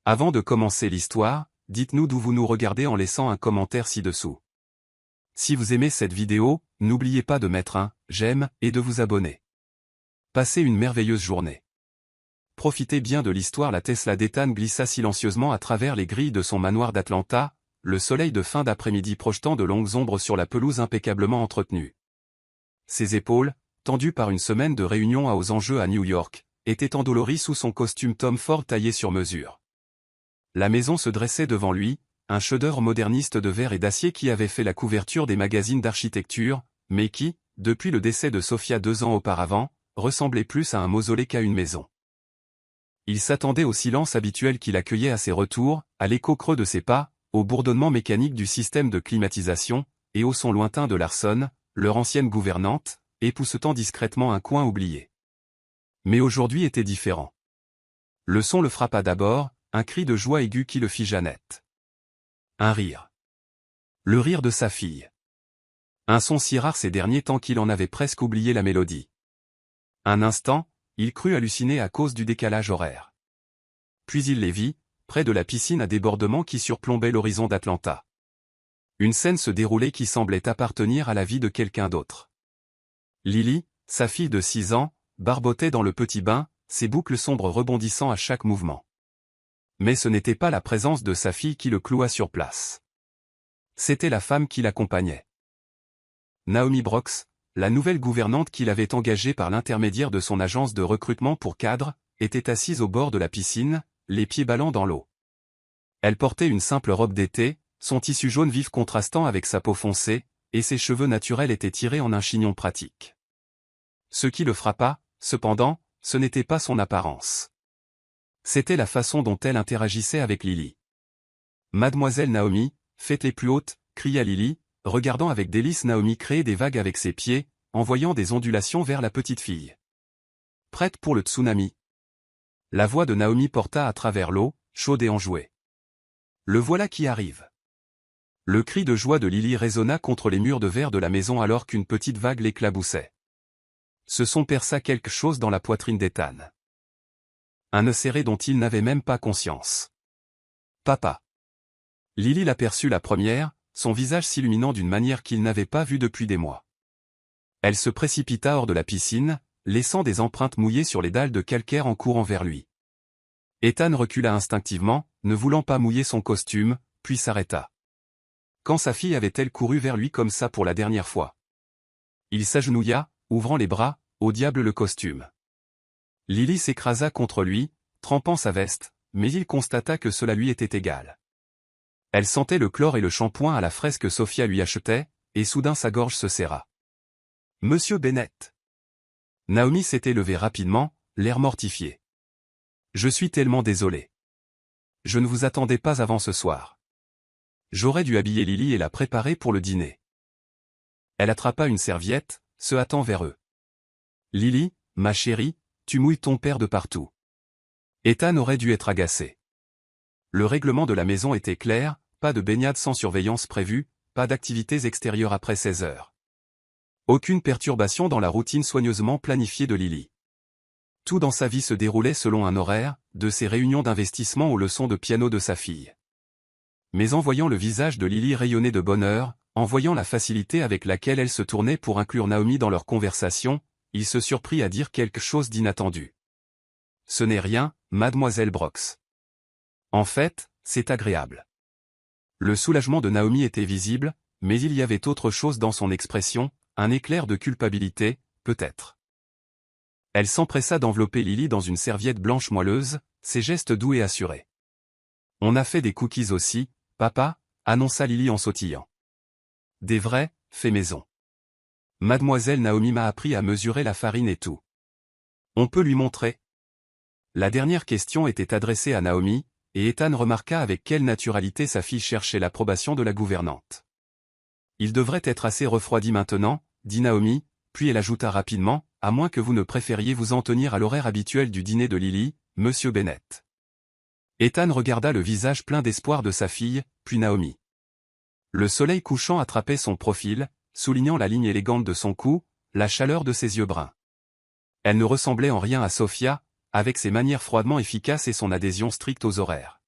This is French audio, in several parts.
Avant de commencer l'histoire, dites-nous d'où vous nous regardez en laissant un commentaire ci-dessous. Si vous aimez cette vidéo, n'oubliez pas de mettre un j'aime et de vous abonner. Passez une merveilleuse journée. Profitez bien de l'histoire. La Tesla d'Ethan glissa silencieusement à travers les grilles de son manoir d'Atlanta, le soleil de fin d'après-midi projetant de longues ombres sur la pelouse impeccablement entretenue. Ses épaules, tendues par une semaine de réunions aux enjeux à New York, étaient endolories sous son costume Tom Ford taillé sur mesure. La maison se dressait devant lui, un chef-d'œuvre moderniste de verre et d'acier qui avait fait la couverture des magazines d'architecture, mais qui, depuis le décès de Sophia 2 ans auparavant, ressemblait plus à un mausolée qu'à une maison. Il s'attendait au silence habituel qui l'accueillait à ses retours, à l'écho creux de ses pas, au bourdonnement mécanique du système de climatisation, et au son lointain de Larson, leur ancienne gouvernante, époussetant discrètement un coin oublié. Mais aujourd'hui était différent. Le son le frappa d'abord, un cri de joie aiguë qui le figea net. Un rire. Le rire de sa fille. Un son si rare ces derniers temps qu'il en avait presque oublié la mélodie. Un instant, il crut halluciner à cause du décalage horaire. Puis il les vit, près de la piscine à débordement qui surplombait l'horizon d'Atlanta. Une scène se déroulait qui semblait appartenir à la vie de quelqu'un d'autre. Lily, sa fille de 6 ans, barbotait dans le petit bain, ses boucles sombres rebondissant à chaque mouvement. Mais ce n'était pas la présence de sa fille qui le cloua sur place. C'était la femme qui l'accompagnait. Naomi Brooks, la nouvelle gouvernante qu'il avait engagée par l'intermédiaire de son agence de recrutement pour cadres, était assise au bord de la piscine, les pieds ballants dans l'eau. Elle portait une simple robe d'été, son tissu jaune vif contrastant avec sa peau foncée, et ses cheveux naturels étaient tirés en un chignon pratique. Ce qui le frappa, cependant, ce n'était pas son apparence. C'était la façon dont elle interagissait avec Lily. « Mademoiselle Naomi, faites-les plus hautes » cria Lily, regardant avec délice Naomi créer des vagues avec ses pieds, envoyant des ondulations vers la petite fille. « Prête pour le tsunami ?» La voix de Naomi porta à travers l'eau, chaude et enjouée. « Le voilà qui arrive !» Le cri de joie de Lily résonna contre les murs de verre de la maison alors qu'une petite vague l'éclaboussait. Ce son perça quelque chose dans la poitrine d'Ethan. Un nœud serré dont il n'avait même pas conscience. « Papa !» Lily l'aperçut la première, son visage s'illuminant d'une manière qu'il n'avait pas vue depuis des mois. Elle se précipita hors de la piscine, laissant des empreintes mouillées sur les dalles de calcaire en courant vers lui. Ethan recula instinctivement, ne voulant pas mouiller son costume, puis s'arrêta. Quand sa fille avait-elle couru vers lui comme ça pour la dernière fois? Il s'agenouilla, ouvrant les bras, au diable le costume. Lily s'écrasa contre lui, trempant sa veste, mais il constata que cela lui était égal. Elle sentait le chlore et le shampoing à la fraise que Sophia lui achetait, et soudain sa gorge se serra. « Monsieur Bennett !» Naomi s'était levée rapidement, l'air mortifié. « Je suis tellement désolé. Je ne vous attendais pas avant ce soir. J'aurais dû habiller Lily et la préparer pour le dîner. » Elle attrapa une serviette, se hâtant vers eux. « Lily, ma chérie, tu mouilles ton père de partout. » Ethan aurait dû être agacé. Le règlement de la maison était clair, pas de baignade sans surveillance prévue, pas d'activités extérieures après 16 heures. Aucune perturbation dans la routine soigneusement planifiée de Lily. Tout dans sa vie se déroulait selon un horaire, de ses réunions d'investissement aux leçons de piano de sa fille. Mais en voyant le visage de Lily rayonner de bonheur, en voyant la facilité avec laquelle elle se tournait pour inclure Naomi dans leur conversation, il se surprit à dire quelque chose d'inattendu. « Ce n'est rien, mademoiselle Brooks. En fait, c'est agréable. » Le soulagement de Naomi était visible, mais il y avait autre chose dans son expression, un éclair de culpabilité, peut-être. Elle s'empressa d'envelopper Lily dans une serviette blanche moelleuse, ses gestes doux et assurés. « On a fait des cookies aussi, papa » annonça Lily en sautillant. « Des vrais, faits maison. Mademoiselle Naomi m'a appris à mesurer la farine et tout. On peut lui montrer ?» La dernière question était adressée à Naomi, et Ethan remarqua avec quelle naturalité sa fille cherchait l'approbation de la gouvernante. « Il devrait être assez refroidi maintenant, » dit Naomi, puis elle ajouta rapidement, « à moins que vous ne préfériez vous en tenir à l'horaire habituel du dîner de Lily, monsieur Bennett. » Ethan regarda le visage plein d'espoir de sa fille, puis Naomi. Le soleil couchant attrapait son profil, soulignant la ligne élégante de son cou, la chaleur de ses yeux bruns. Elle ne ressemblait en rien à Sophia, avec ses manières froidement efficaces et son adhésion stricte aux horaires.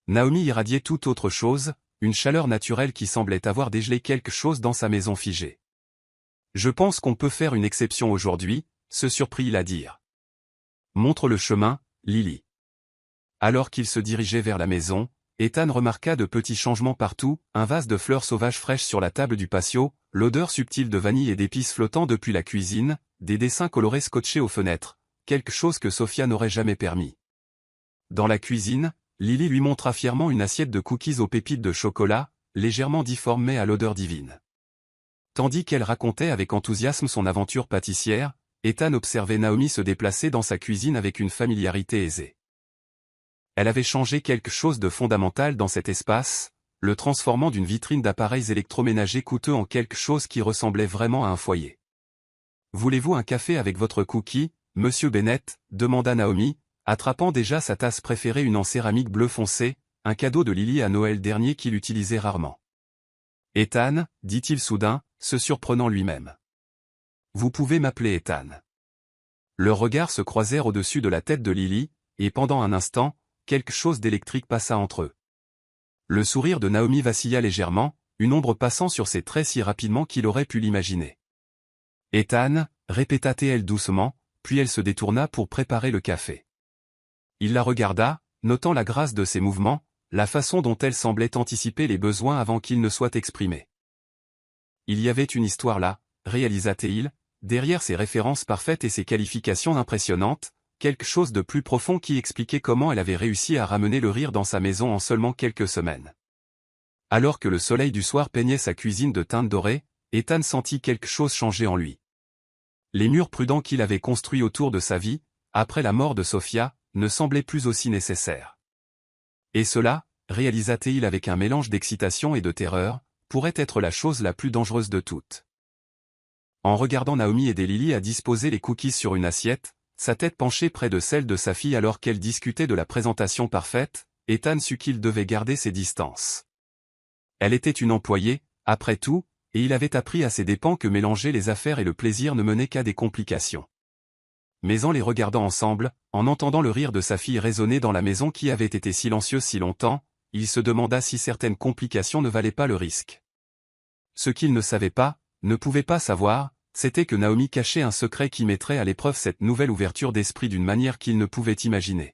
Naomi irradiait tout autre chose, une chaleur naturelle qui semblait avoir dégelé quelque chose dans sa maison figée. « Je pense qu'on peut faire une exception aujourd'hui », se surprit-il à dire. « Montre le chemin, Lily. » Alors qu'il se dirigeait vers la maison, Ethan remarqua de petits changements partout, un vase de fleurs sauvages fraîches sur la table du patio, l'odeur subtile de vanille et d'épices flottant depuis la cuisine, des dessins colorés scotchés aux fenêtres, quelque chose que Sophia n'aurait jamais permis. Dans la cuisine, Lily lui montra fièrement une assiette de cookies aux pépites de chocolat, légèrement difforme mais à l'odeur divine. Tandis qu'elle racontait avec enthousiasme son aventure pâtissière, Ethan observait Naomi se déplacer dans sa cuisine avec une familiarité aisée. Elle avait changé quelque chose de fondamental dans cet espace, le transformant d'une vitrine d'appareils électroménagers coûteux en quelque chose qui ressemblait vraiment à un foyer. « Voulez-vous un café avec votre cookie, Monsieur Bennett ?» demanda Naomi, attrapant déjà sa tasse préférée, une en céramique bleu foncé, un cadeau de Lily à Noël dernier qu'il utilisait rarement. « Ethan, dit-il soudain, se surprenant lui-même. « Vous pouvez m'appeler Ethan. » Leurs regards se croisèrent au-dessus de la tête de Lily, et pendant un instant, quelque chose d'électrique passa entre eux. Le sourire de Naomi vacilla légèrement, une ombre passant sur ses traits si rapidement qu'il aurait pu l'imaginer. « Ethan » répéta-t-elle doucement, puis elle se détourna pour préparer le café. Il la regarda, notant la grâce de ses mouvements, la façon dont elle semblait anticiper les besoins avant qu'ils ne soient exprimés. Il y avait une histoire là, réalisa-t-il, derrière ses références parfaites et ses qualifications impressionnantes, quelque chose de plus profond qui expliquait comment elle avait réussi à ramener le rire dans sa maison en seulement quelques semaines. Alors que le soleil du soir peignait sa cuisine de teinte dorée, Ethan sentit quelque chose changer en lui. Les murs prudents qu'il avait construits autour de sa vie, après la mort de Sophia, ne semblaient plus aussi nécessaires. Et cela, réalisa-t-il avec un mélange d'excitation et de terreur, pourrait être la chose la plus dangereuse de toutes. En regardant Naomi aider Lily à disposer les cookies sur une assiette, sa tête penchée près de celle de sa fille alors qu'elle discutait de la présentation parfaite, Ethan sut qu'il devait garder ses distances. Elle était une employée, après tout, et il avait appris à ses dépens que mélanger les affaires et le plaisir ne menait qu'à des complications. Mais en les regardant ensemble, en entendant le rire de sa fille résonner dans la maison qui avait été silencieuse si longtemps, il se demanda si certaines complications ne valaient pas le risque. Ce qu'il ne savait pas, ne pouvait pas savoir, c'était que Naomi cachait un secret qui mettrait à l'épreuve cette nouvelle ouverture d'esprit d'une manière qu'il ne pouvait imaginer.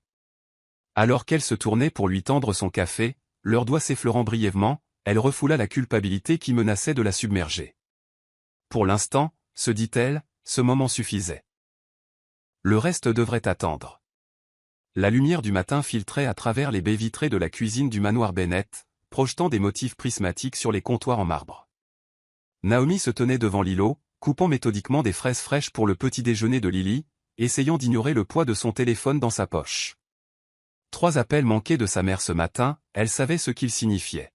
Alors qu'elle se tournait pour lui tendre son café, leurs doigts s'effleurant brièvement, elle refoula la culpabilité qui menaçait de la submerger. Pour l'instant, se dit-elle, ce moment suffisait. Le reste devrait attendre. La lumière du matin filtrait à travers les baies vitrées de la cuisine du manoir Bennett, projetant des motifs prismatiques sur les comptoirs en marbre. Naomi se tenait devant l'îlot, coupant méthodiquement des fraises fraîches pour le petit déjeuner de Lily, essayant d'ignorer le poids de son téléphone dans sa poche. 3 appels manqués de sa mère ce matin, elle savait ce qu'ils signifiaient.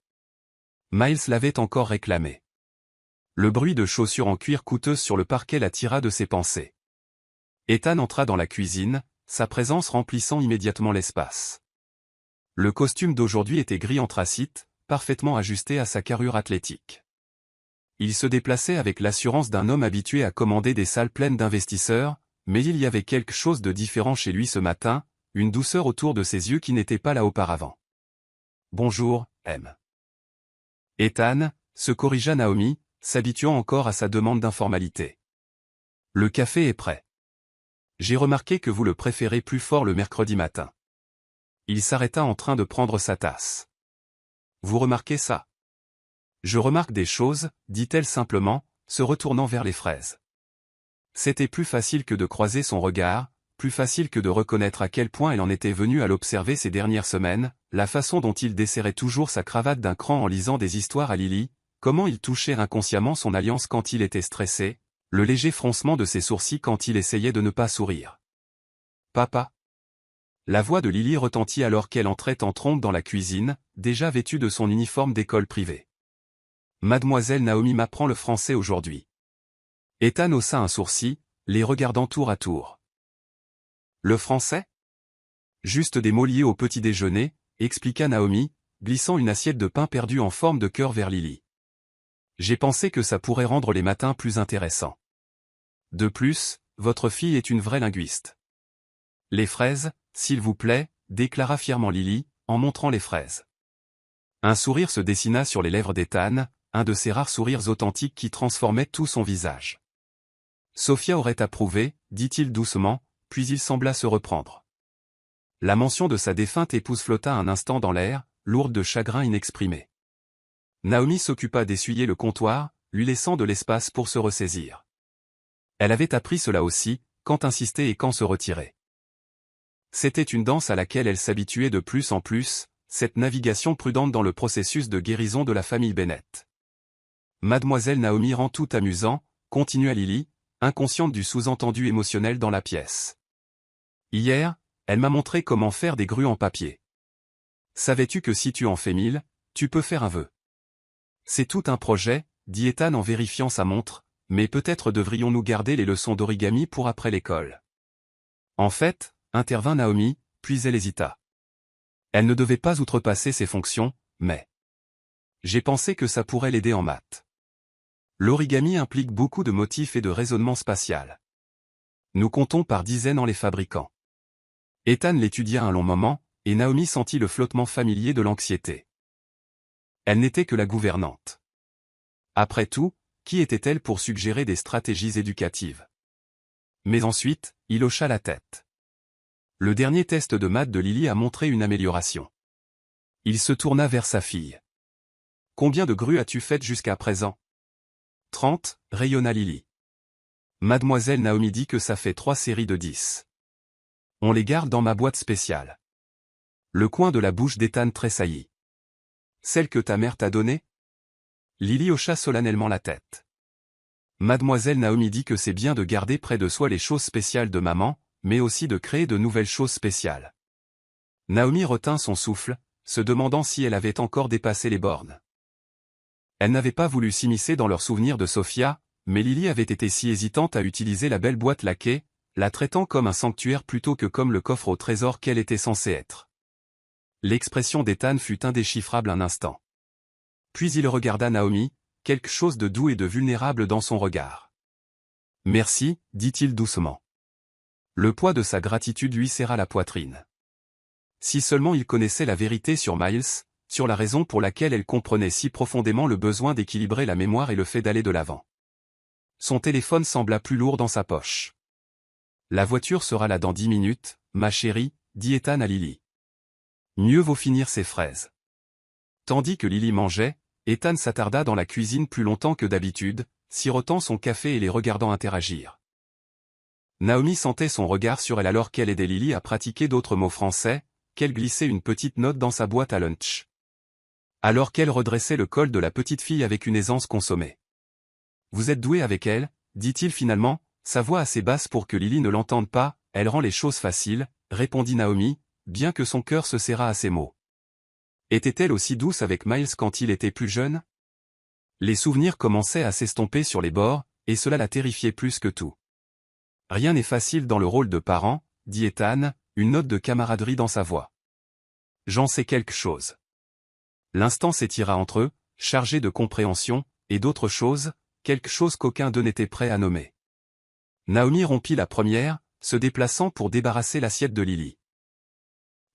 Miles l'avait encore réclamé. Le bruit de chaussures en cuir coûteuses sur le parquet la tira de ses pensées. Ethan entra dans la cuisine, sa présence remplissant immédiatement l'espace. Le costume d'aujourd'hui était gris anthracite, parfaitement ajusté à sa carrure athlétique. Il se déplaçait avec l'assurance d'un homme habitué à commander des salles pleines d'investisseurs, mais il y avait quelque chose de différent chez lui ce matin, une douceur autour de ses yeux qui n'était pas là auparavant. « Bonjour, M. » Ethan, se corrigea Naomi, s'habituant encore à sa demande d'informalité. « Le café est prêt. J'ai remarqué que vous le préférez plus fort le mercredi matin. » Il s'arrêta en train de prendre sa tasse. « Vous remarquez ça ? » « Je remarque des choses, dit-elle simplement, se retournant vers les fraises. » C'était plus facile que de croiser son regard, plus facile que de reconnaître à quel point elle en était venue à l'observer ces dernières semaines, la façon dont il desserrait toujours sa cravate d'un cran en lisant des histoires à Lily, comment il touchait inconsciemment son alliance quand il était stressé, le léger froncement de ses sourcils quand il essayait de ne pas sourire. « Papa ?» La voix de Lily retentit alors qu'elle entrait en trompe dans la cuisine, déjà vêtue de son uniforme d'école privée. « Mademoiselle Naomi m'apprend le français aujourd'hui. » Ethan haussa un sourcil, les regardant tour à tour. « Le français ? Juste des mots liés au petit déjeuner, » expliqua Naomi, glissant une assiette de pain perdu en forme de cœur vers Lily. « J'ai pensé que ça pourrait rendre les matins plus intéressants. De plus, votre fille est une vraie linguiste. »« Les fraises, s'il vous plaît, » déclara fièrement Lily, en montrant les fraises. Un sourire se dessina sur les lèvres d'Ethan, un de ces rares sourires authentiques qui transformaient tout son visage. Sophia aurait approuvé, dit-il doucement, puis il sembla se reprendre. La mention de sa défunte épouse flotta un instant dans l'air, lourde de chagrin inexprimé. Naomi s'occupa d'essuyer le comptoir, lui laissant de l'espace pour se ressaisir. Elle avait appris cela aussi, quand insister et quand se retirer. C'était une danse à laquelle elle s'habituait de plus en plus, cette navigation prudente dans le processus de guérison de la famille Bennett. Mademoiselle Naomi rend tout amusant, continua Lily, inconsciente du sous-entendu émotionnel dans la pièce. Hier, elle m'a montré comment faire des grues en papier. Savais-tu que si tu en fais 1000, tu peux faire un vœu? C'est tout un projet, dit Ethan en vérifiant sa montre, mais peut-être devrions-nous garder les leçons d'origami pour après l'école. En fait, intervint Naomi, puis elle hésita. Elle ne devait pas outrepasser ses fonctions, mais... J'ai pensé que ça pourrait l'aider en maths. L'origami implique beaucoup de motifs et de raisonnement spatial. Nous comptons par dizaines en les fabriquant. Ethan l'étudia un long moment, et Naomi sentit le flottement familier de l'anxiété. Elle n'était que la gouvernante. Après tout, qui était-elle pour suggérer des stratégies éducatives? Mais ensuite, il hocha la tête. Le dernier test de maths de Lily a montré une amélioration. Il se tourna vers sa fille. « Combien de grues as-tu faites jusqu'à présent ?»« 30, rayonna Lily. Mademoiselle Naomi dit que ça fait 3 séries de 10. On les garde dans ma boîte spéciale. Le coin de la bouche d'Ethan tressaillit. Celle que ta mère t'a donnée? Lily hocha solennellement la tête. Mademoiselle Naomi dit que c'est bien de garder près de soi les choses spéciales de maman, mais aussi de créer de nouvelles choses spéciales. Naomi retint son souffle, se demandant si elle avait encore dépassé les bornes. Elle n'avait pas voulu s'immiscer dans leurs souvenirs de Sophia, mais Lily avait été si hésitante à utiliser la belle boîte laquée, la traitant comme un sanctuaire plutôt que comme le coffre au trésor qu'elle était censée être. L'expression d'Ethan fut indéchiffrable un instant. Puis il regarda Naomi, quelque chose de doux et de vulnérable dans son regard. « Merci, dit-il doucement. » Le poids de sa gratitude lui serra la poitrine. Si seulement il connaissait la vérité sur Miles, sur la raison pour laquelle elle comprenait si profondément le besoin d'équilibrer la mémoire et le fait d'aller de l'avant. Son téléphone sembla plus lourd dans sa poche. « La voiture sera là dans 10 minutes, ma chérie, dit Ethan à Lily. Mieux vaut finir ses fraises. » Tandis que Lily mangeait, Ethan s'attarda dans la cuisine plus longtemps que d'habitude, sirotant son café et les regardant interagir. Naomi sentait son regard sur elle alors qu'elle aidait Lily à pratiquer d'autres mots français, qu'elle glissait une petite note dans sa boîte à lunch. Alors qu'elle redressait le col de la petite fille avec une aisance consommée. « Vous êtes doué avec elle, dit-il finalement, sa voix assez basse pour que Lily ne l'entende pas, elle rend les choses faciles, répondit Naomi, bien que son cœur se serrât à ces mots. Était-elle aussi douce avec Miles quand il était plus jeune? Les souvenirs commençaient à s'estomper sur les bords, et cela la terrifiait plus que tout. Rien n'est facile dans le rôle de parent, dit Ethan, une note de camaraderie dans sa voix. J'en sais quelque chose. L'instant s'étira entre eux, chargé de compréhension, et d'autres choses, quelque chose qu'aucun d'eux n'était prêt à nommer. Naomi rompit la première, se déplaçant pour débarrasser l'assiette de Lily.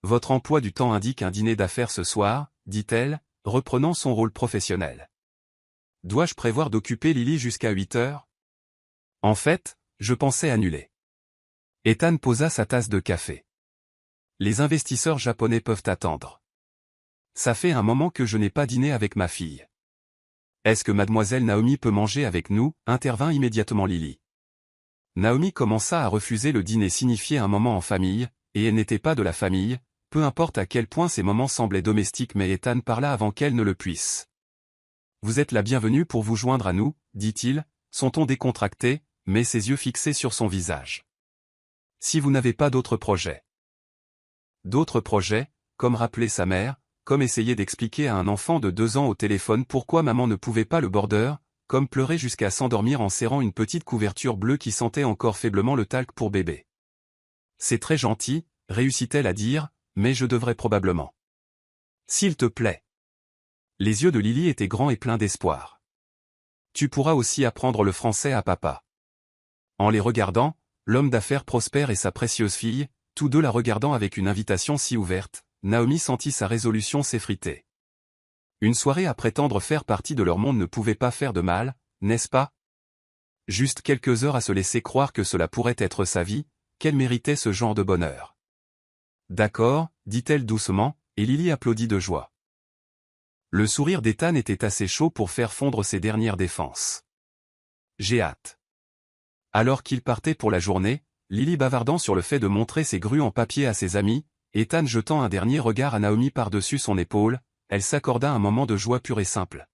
Votre emploi du temps indique un dîner d'affaires ce soir, dit-elle, reprenant son rôle professionnel. Dois-je prévoir d'occuper Lily jusqu'à 8 heures? En fait, je pensais annuler. Ethan posa sa tasse de café. Les investisseurs japonais peuvent attendre. Ça fait un moment que je n'ai pas dîné avec ma fille. Est-ce que mademoiselle Naomi peut manger avec nous? Intervint immédiatement Lily. Naomi commença à refuser le dîner signifiait un moment en famille, et elle n'était pas de la famille, peu importe à quel point ces moments semblaient domestiques mais Ethan parla avant qu'elle ne le puisse. Vous êtes la bienvenue pour vous joindre à nous, dit-il, son ton décontracté, mais ses yeux fixés sur son visage. Si vous n'avez pas d'autres projets. D'autres projets, comme rappeler sa mère, comme essayer d'expliquer à un enfant de 2 ans au téléphone pourquoi maman ne pouvait pas le border, comme pleurer jusqu'à s'endormir en serrant une petite couverture bleue qui sentait encore faiblement le talc pour bébé. C'est très gentil, réussit-elle à dire, mais je devrais probablement. S'il te plaît. Les yeux de Lily étaient grands et pleins d'espoir. Tu pourras aussi apprendre le français à papa. En les regardant, l'homme d'affaires Prosper et sa précieuse fille, tous deux la regardant avec une invitation si ouverte, Naomi sentit sa résolution s'effriter. Une soirée à prétendre faire partie de leur monde ne pouvait pas faire de mal, n'est-ce pas? Juste quelques heures à se laisser croire que cela pourrait être sa vie, qu'elle méritait ce genre de bonheur. D'accord, dit-elle doucement, et Lily applaudit de joie. Le sourire d'Ethan était assez chaud pour faire fondre ses dernières défenses. J'ai hâte. Alors qu'il partait pour la journée, Lily bavardant sur le fait de montrer ses grues en papier à ses amis, Ethan jetant un dernier regard à Naomi par-dessus son épaule, elle s'accorda un moment de joie pure et simple.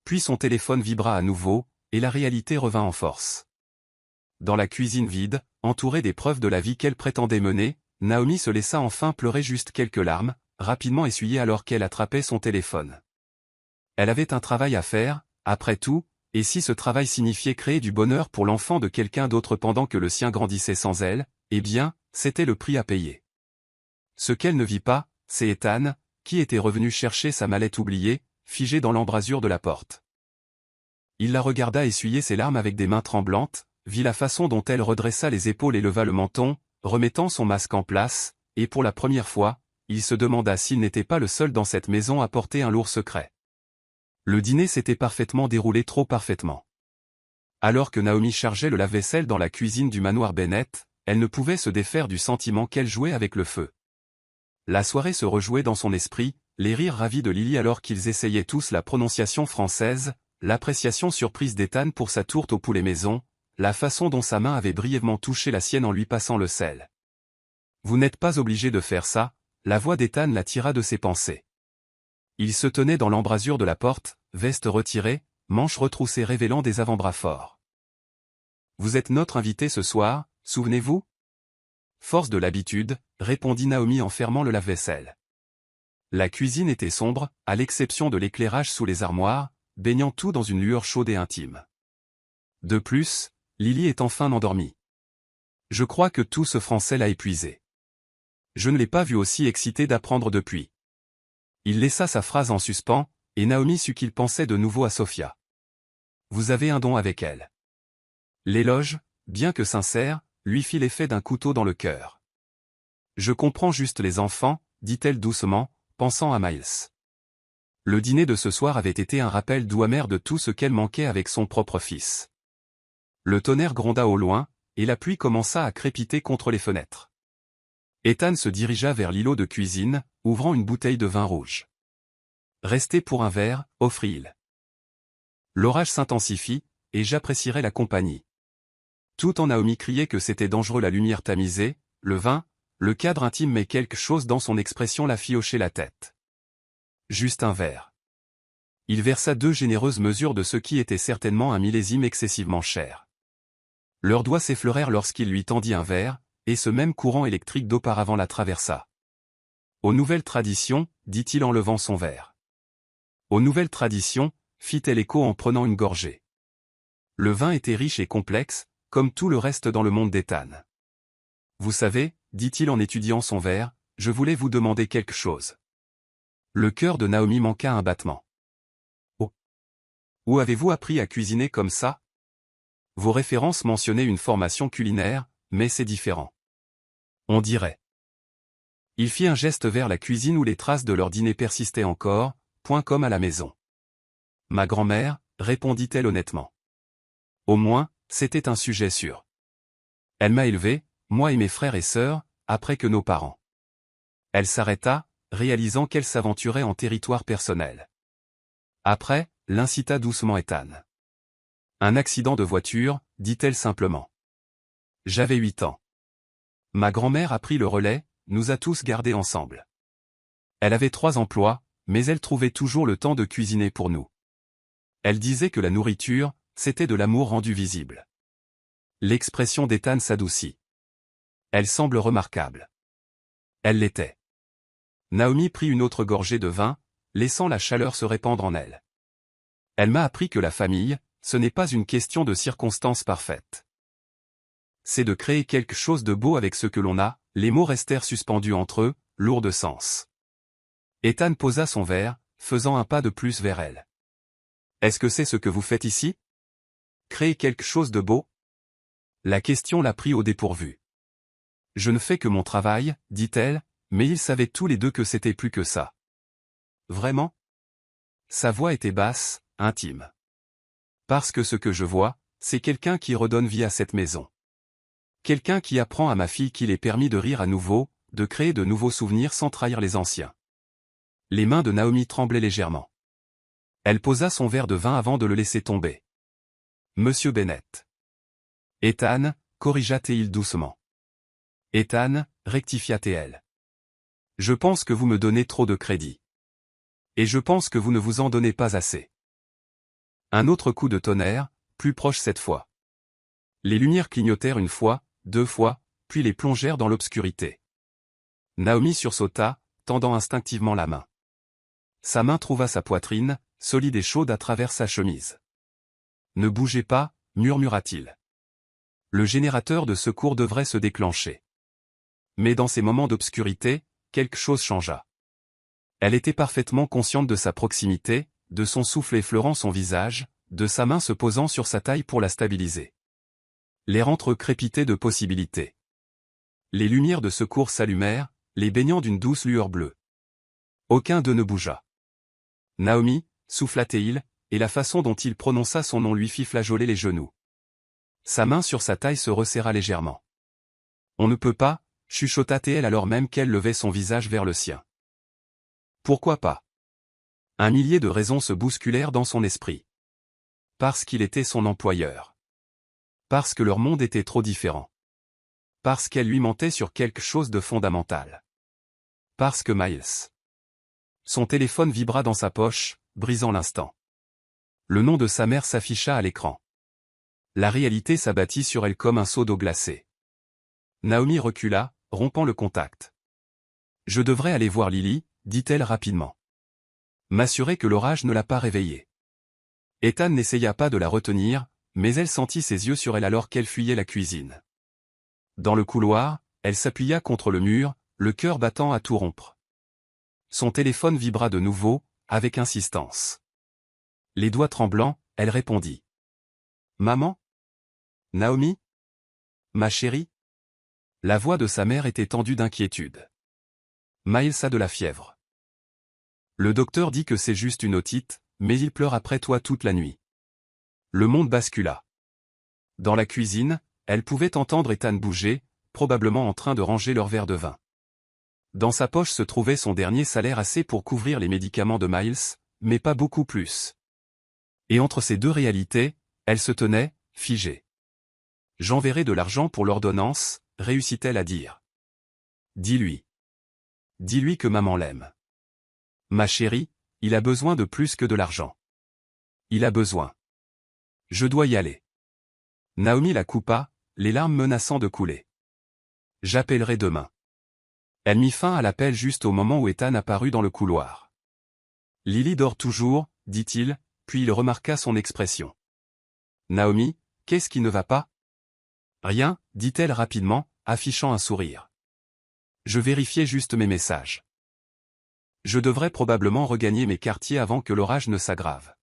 Puis son téléphone vibra à nouveau, et la réalité revint en force. Dans la cuisine vide, entourée des preuves de la vie qu'elle prétendait mener, Naomi se laissa enfin pleurer juste quelques larmes, rapidement essuyées alors qu'elle attrapait son téléphone. Elle avait un travail à faire, après tout, et si ce travail signifiait créer du bonheur pour l'enfant de quelqu'un d'autre pendant que le sien grandissait sans elle, eh bien, c'était le prix à payer. Ce qu'elle ne vit pas, c'est Ethan, qui était revenu chercher sa mallette oubliée, figée dans l'embrasure de la porte. Il la regarda essuyer ses larmes avec des mains tremblantes, vit la façon dont elle redressa les épaules et leva le menton, remettant son masque en place, et pour la première fois, il se demanda s'il n'était pas le seul dans cette maison à porter un lourd secret. Le dîner s'était parfaitement déroulé, trop parfaitement. Alors que Naomi chargeait le lave-vaisselle dans la cuisine du manoir Bennett, elle ne pouvait se défaire du sentiment qu'elle jouait avec le feu. La soirée se rejouait dans son esprit, les rires ravis de Lily alors qu'ils essayaient tous la prononciation française, l'appréciation surprise d'Ethan pour sa tourte au poulet maison, la façon dont sa main avait brièvement touché la sienne en lui passant le sel. « Vous n'êtes pas obligé de faire ça », la voix d'Ethan la tira de ses pensées. Il se tenait dans l'embrasure de la porte, veste retirée, manches retroussées révélant des avant-bras forts. « Vous êtes notre invité ce soir, souvenez-vous » Force de l'habitude, répondit Naomi en fermant le lave-vaisselle. La cuisine était sombre, à l'exception de l'éclairage sous les armoires, baignant tout dans une lueur chaude et intime. De plus, Lily est enfin endormie. Je crois que tout ce français l'a épuisé. Je ne l'ai pas vu aussi excité d'apprendre depuis. Il laissa sa phrase en suspens, et Naomi sut qu'il pensait de nouveau à Sophia. Vous avez un don avec elle. L'éloge, bien que sincère, lui fit l'effet d'un couteau dans le cœur. Je comprends juste les enfants, dit-elle doucement, pensant à Miles. Le dîner de ce soir avait été un rappel doux amer de tout ce qu'elle manquait avec son propre fils. Le tonnerre gronda au loin, et la pluie commença à crépiter contre les fenêtres. Ethan se dirigea vers l'îlot de cuisine, ouvrant une bouteille de vin rouge. « Restez pour un verre », offrit-il. L'orage s'intensifie, et j'apprécierais la compagnie. Tout en Naomi criait que c'était dangereux, la lumière tamisée, le vin, le cadre intime, mais quelque chose dans son expression la fit hocher la tête. Juste un verre. Il versa 2 généreuses mesures de ce qui était certainement un millésime excessivement cher. Leurs doigts s'effleurèrent lorsqu'il lui tendit un verre, et ce même courant électrique d'auparavant la traversa. « Aux nouvelles traditions », dit-il en levant son verre. « Aux nouvelles traditions », fit-elle écho en prenant une gorgée. Le vin était riche et complexe, comme tout le reste dans le monde d'Ethan. « Vous savez, » dit-il en étudiant son verre, « je voulais vous demander quelque chose. » Le cœur de Naomi manqua un battement. « Oh. Où avez-vous appris à cuisiner comme ça ? Vos références mentionnaient une formation culinaire, mais c'est différent. On dirait. » Il fit un geste vers la cuisine où les traces de leur dîner persistaient encore, point comme à la maison. « Ma grand-mère, » répondit-elle honnêtement. Au moins, c'était un sujet sûr. Elle m'a élevé, moi et mes frères et sœurs, après que nos parents. Elle s'arrêta, réalisant qu'elle s'aventurait en territoire personnel. Après, l'incita doucement Ethan. Un accident de voiture, dit-elle simplement. J'avais 8 ans. Ma grand-mère a pris le relais, nous a tous gardés ensemble. Elle avait 3 emplois, mais elle trouvait toujours le temps de cuisiner pour nous. Elle disait que la nourriture, c'était de l'amour rendu visible. L'expression d'Ethan s'adoucit. Elle semble remarquable. Elle l'était. Naomi prit une autre gorgée de vin, laissant la chaleur se répandre en elle. Elle m'a appris que la famille, ce n'est pas une question de circonstances parfaites. C'est de créer quelque chose de beau avec ce que l'on a, les mots restèrent suspendus entre eux, lourds de sens. Ethan posa son verre, faisant un pas de plus vers elle. Est-ce que c'est ce que vous faites ici ? Créer quelque chose de beau ? La question la prit au dépourvu. Je ne fais que mon travail, dit-elle, mais ils savaient tous les deux que c'était plus que ça. Vraiment ? Sa voix était basse, intime. Parce que ce que je vois, c'est quelqu'un qui redonne vie à cette maison. Quelqu'un qui apprend à ma fille qu'il est permis de rire à nouveau, de créer de nouveaux souvenirs sans trahir les anciens. Les mains de Naomi tremblaient légèrement. Elle posa son verre de vin avant de le laisser tomber. Monsieur Bennett. Ethan, corrigea-t-il doucement. Ethan, rectifia-t-elle. Je pense que vous me donnez trop de crédit. Et je pense que vous ne vous en donnez pas assez. Un autre coup de tonnerre, plus proche cette fois. Les lumières clignotèrent une fois, 2 fois, puis les plongèrent dans l'obscurité. Naomi sursauta, tendant instinctivement la main. Sa main trouva sa poitrine, solide et chaude à travers sa chemise. Ne bougez pas, murmura-t-il. Le générateur de secours devrait se déclencher. Mais dans ces moments d'obscurité, quelque chose changea. Elle était parfaitement consciente de sa proximité, de son souffle effleurant son visage, de sa main se posant sur sa taille pour la stabiliser. L'air entre-crépitait de possibilités. Les lumières de secours s'allumèrent, les baignant d'une douce lueur bleue. Aucun d'eux ne bougea. Naomi, souffla-t-il, et la façon dont il prononça son nom lui fit flageoler les genoux. Sa main sur sa taille se resserra légèrement. On ne peut pas, chuchota-t-elle alors même qu'elle levait son visage vers le sien. Pourquoi pas? Un millier de raisons se bousculèrent dans son esprit. Parce qu'il était son employeur. Parce que leur monde était trop différent. Parce qu'elle lui mentait sur quelque chose de fondamental. Parce que Miles. Son téléphone vibra dans sa poche, brisant l'instant. Le nom de sa mère s'afficha à l'écran. La réalité s'abattit sur elle comme un seau d'eau glacée. Naomi recula, rompant le contact. Je devrais aller voir Lily, dit-elle rapidement. M'assurer que l'orage ne l'a pas réveillée. Ethan n'essaya pas de la retenir, mais elle sentit ses yeux sur elle alors qu'elle fuyait la cuisine. Dans le couloir, elle s'appuya contre le mur, le cœur battant à tout rompre. Son téléphone vibra de nouveau, avec insistance. Les doigts tremblants, elle répondit. Maman? Naomi? Ma chérie? La voix de sa mère était tendue d'inquiétude. Miles a de la fièvre. Le docteur dit que c'est juste une otite, mais il pleure après toi toute la nuit. Le monde bascula. Dans la cuisine, elle pouvait entendre Ethan bouger, probablement en train de ranger leur verre de vin. Dans sa poche se trouvait son dernier salaire assez pour couvrir les médicaments de Miles, mais pas beaucoup plus. Et entre ces deux réalités, elle se tenait, figée. J'enverrai de l'argent pour l'ordonnance, réussit-elle à dire. Dis-lui. Dis-lui que maman l'aime. Ma chérie, il a besoin de plus que de l'argent. Il a besoin. Je dois y aller. Naomi la coupa, les larmes menaçant de couler. J'appellerai demain. Elle mit fin à l'appel juste au moment où Ethan apparut dans le couloir. Lily dort toujours, dit-il, puis il remarqua son expression. Naomi, qu'est-ce qui ne va pas? Rien, dit-elle rapidement, affichant un sourire. Je vérifiais juste mes messages. Je devrais probablement regagner mes quartiers avant que l'orage ne s'aggrave.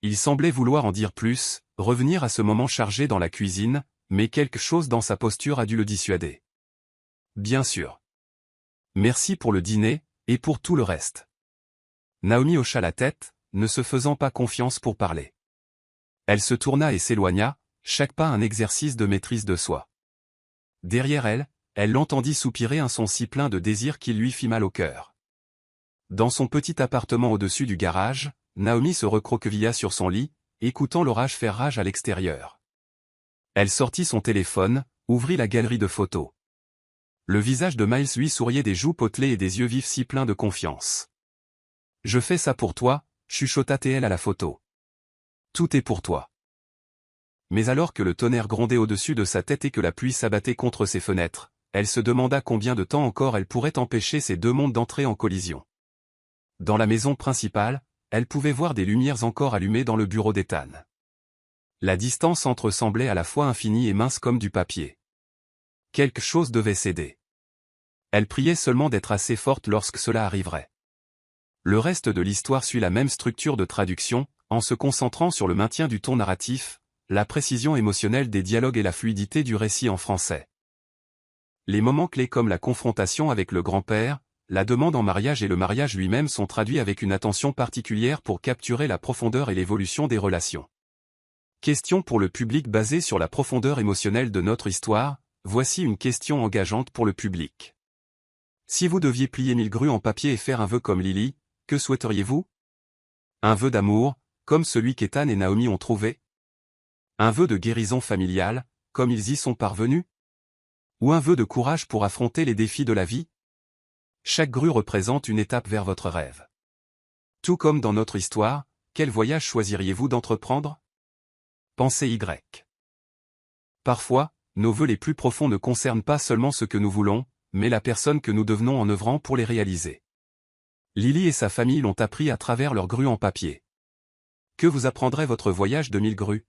Il semblait vouloir en dire plus, revenir à ce moment chargé dans la cuisine, mais quelque chose dans sa posture a dû le dissuader. Bien sûr. Merci pour le dîner, et pour tout le reste. Naomi hocha la tête, ne se faisant pas confiance pour parler. Elle se tourna et s'éloigna, chaque pas un exercice de maîtrise de soi. Derrière elle, elle l'entendit soupirer un son si plein de désir qu'il lui fit mal au cœur. Dans son petit appartement au-dessus du garage, Naomi se recroquevilla sur son lit, écoutant l'orage faire rage à l'extérieur. Elle sortit son téléphone, ouvrit la galerie de photos. Le visage de Miles lui souriait des joues potelées et des yeux vifs si pleins de confiance. « Je fais ça pour toi », chuchota-t-elle à la photo. « Tout est pour toi. » Mais alors que le tonnerre grondait au-dessus de sa tête et que la pluie s'abattait contre ses fenêtres, elle se demanda combien de temps encore elle pourrait empêcher ces deux mondes d'entrer en collision. Dans la maison principale, elle pouvait voir des lumières encore allumées dans le bureau d'Ethan. La distance entre eux semblait à la fois infinie et mince comme du papier. Quelque chose devait céder. Elle priait seulement d'être assez forte lorsque cela arriverait. Le reste de l'histoire suit la même structure de traduction, en se concentrant sur le maintien du ton narratif, la précision émotionnelle des dialogues et la fluidité du récit en français. Les moments clés comme la confrontation avec le grand-père, la demande en mariage et le mariage lui-même sont traduits avec une attention particulière pour capturer la profondeur et l'évolution des relations. Question pour le public basée sur la profondeur émotionnelle de notre histoire, voici une question engageante pour le public. Si vous deviez plier 1000 grues en papier et faire un vœu comme Lily, que souhaiteriez-vous? Un vœu d'amour, comme celui qu'Ethan et Naomi ont trouvé? Un vœu de guérison familiale, comme ils y sont parvenus? Ou un vœu de courage pour affronter les défis de la vie? Chaque grue représente une étape vers votre rêve. Tout comme dans notre histoire, quel voyage choisiriez-vous d'entreprendre? Pensez Y. Parfois, nos vœux les plus profonds ne concernent pas seulement ce que nous voulons, mais la personne que nous devenons en œuvrant pour les réaliser. Lily et sa famille l'ont appris à travers leurs grues en papier. Que vous apprendrait votre voyage de 1000 grues?